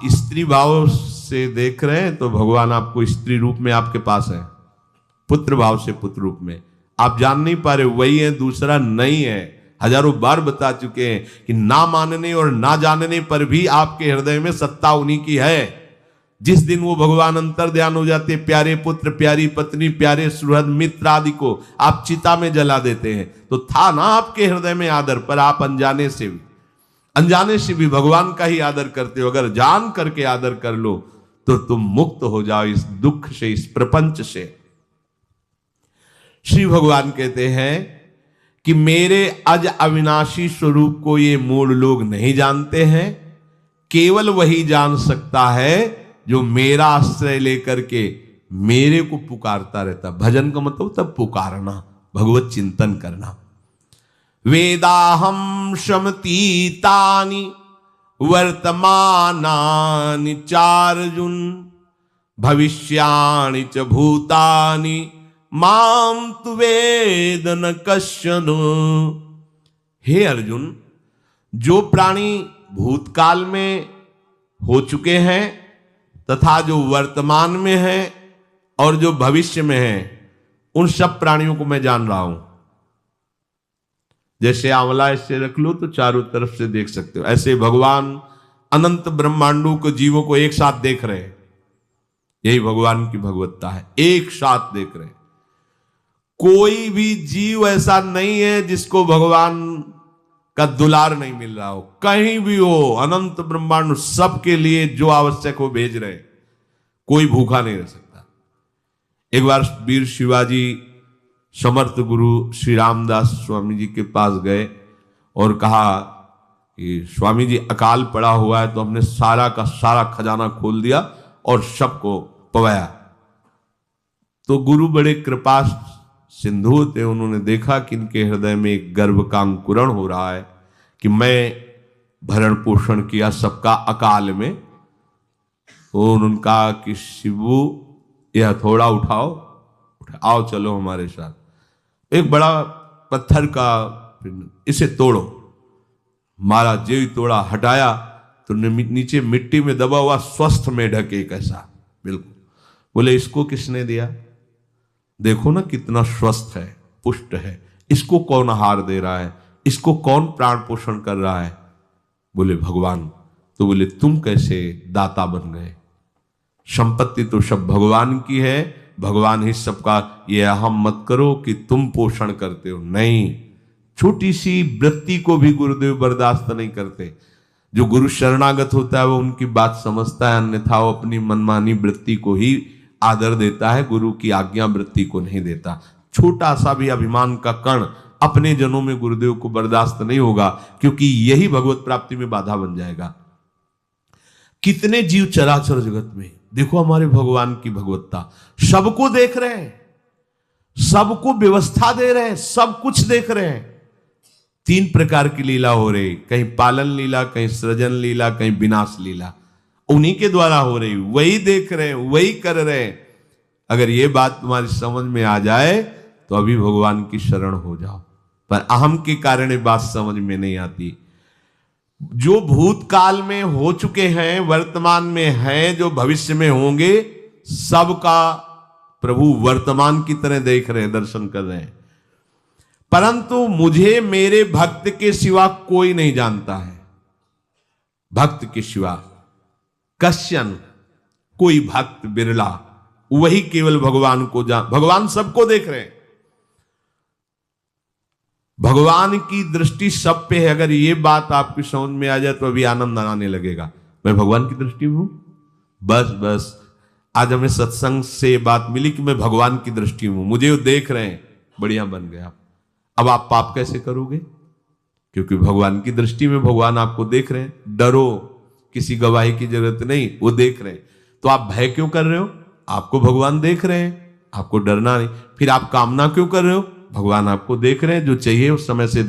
स्त्री भाव से देख रहे हैं तो भगवान आपको स्त्री रूप में आपके पास है, पुत्र भाव से पुत्र रूप में आप जान नहीं पा रहे, वही है, दूसरा नहीं है। हजारों बार बता चुके हैं कि ना मानने और ना जानने पर भी आपके हृदय में सत्ता उन्हीं की है। जिस दिन वो भगवान अंतर ध्यान हो जाते, प्यारे पुत्र, प्यारी पत्नी, प्यारे सुहृद मित्र आदि को आप चिता में जला देते हैं, तो था ना आपके हृदय में आदर, पर आप अनजाने से भी भगवान का ही आदर करते हो। अगर जान करके आदर कर लो तो तुम मुक्त हो जाओ इस दुख से, इस प्रपंच से। श्री भगवान कहते हैं कि मेरे अज अविनाशी स्वरूप को ये मूढ़ लोग नहीं जानते हैं, केवल वही जान सकता है जो मेरा आश्रय लेकर के मेरे को पुकारता रहता। भजन का मतलब तब पुकारना, भगवत चिंतन करना। वेदाहम शमतीतानि वर्तमानानि चार्जुन भविष्याणि च भूतानि माम तु वेद न कश्चन। हे अर्जुन, जो प्राणी भूतकाल में हो चुके हैं तथा जो वर्तमान में है और जो भविष्य में है, उन सब प्राणियों को मैं जान रहा हूं। जैसे आंवला ऐसे रख लो तो चारों तरफ से देख सकते हो, ऐसे भगवान अनंत ब्रह्मांडों को, जीवों को एक साथ देख रहे हैं। यही भगवान की भगवत्ता है, एक साथ देख रहे हैं। कोई भी जीव ऐसा नहीं है जिसको भगवान का दुलार नहीं मिल रहा हो, कहीं भी हो, अनंत ब्रह्मांड सबके लिए जो आवश्यक हो भेज रहे। कोई भूखा नहीं रह सकता। एक बार वीर शिवाजी समर्थ गुरु श्री रामदास स्वामी जी के पास गए और कहा कि स्वामी जी अकाल पड़ा हुआ है, तो हमने सारा का सारा खजाना खोल दिया और सबको पवाया। तो गुरु बड़े कृपा सिंधु थे, उन्होंने देखा कि इनके हृदय में एक गर्व का अंकुरण हो रहा है कि मैं भरण पोषण किया सबका अकाल में। तो उन्होंने कहा कि शिवू यह थोड़ा उठाओ, आओ चलो हमारे साथ। एक बड़ा पत्थर का, इसे तोड़ो। महाराज जी तोड़ा, हटाया तो नीचे मिट्टी में दबा हुआ स्वस्थ मेढक एक ऐसा, बिल्कुल। बोले इसको किसने दिया? देखो ना कितना स्वस्थ है, पुष्ट है, इसको कौन आहार दे रहा है, इसको कौन प्राण पोषण कर रहा है? बोले भगवान। तो बोले तुम कैसे दाता बन गए? संपत्ति तो सब भगवान की है, भगवान ही सबका, ये अहम मत करो कि तुम पोषण करते हो। नहीं, छोटी सी वृत्ति को भी गुरुदेव बर्दाश्त नहीं करते। जो गुरु शरणागत होता है वो उनकी बात समझता है, अन्यथा वो अपनी मनमानी वृत्ति को ही आदर देता है, गुरु की आज्ञा वृत्ति को नहीं देता। छोटा सा भी अभिमान का कण अपने जनों में गुरुदेव को बर्दाश्त नहीं होगा, क्योंकि यही भगवत प्राप्ति में बाधा बन जाएगा। कितने जीव चराचर जगत में, देखो हमारे भगवान की भगवत्ता, सबको देख रहे हैं, सबको व्यवस्था दे रहे हैं, सब कुछ देख रहे हैं। 3 प्रकार की लीला हो रही, कहीं पालन लीला, कहीं सृजन लीला, कहीं विनाश लीला, उन्हीं के द्वारा हो रही, वही देख रहे हैं, वही कर रहे हैं। अगर ये बात तुम्हारी समझ में आ जाए तो अभी भगवान की शरण हो जाओ, पर अहम के कारण ये बात समझ में नहीं आती। जो भूतकाल में हो चुके हैं, वर्तमान में हैं, जो भविष्य में होंगे, सबका प्रभु वर्तमान की तरह देख रहे हैं, दर्शन कर रहे हैं। परंतु मुझे मेरे भक्त के सिवा कोई नहीं जानता है। भक्त के सिवा कश्यन, कोई भक्त बिरला, वही केवल भगवान को भगवान सबको देख रहे हैं, भगवान की दृष्टि सब पे है। अगर ये बात आपकी समझ में आ जाए तो अभी आनंद आने लगेगा। मैं भगवान की दृष्टि में हूं, बस आज हमें सत्संग से बात मिली कि मैं भगवान की दृष्टि में हूं, मुझे वो देख रहे हैं, बढ़िया बन गया। अब आप पाप कैसे करोगे? क्योंकि भगवान की दृष्टि में भगवान आपको देख रहे हैं। डरो, किसी गवाही की जरूरत नहीं, वो देख रहे हैं। तो आप भय क्यों कर रहे हो? आपको भगवान देख रहे हैं, आपको डरना नहीं। फिर आप कामना क्यों कर रहे हो? भगवान आपको देख रहे हैं, जो चाहिए उस समय से दे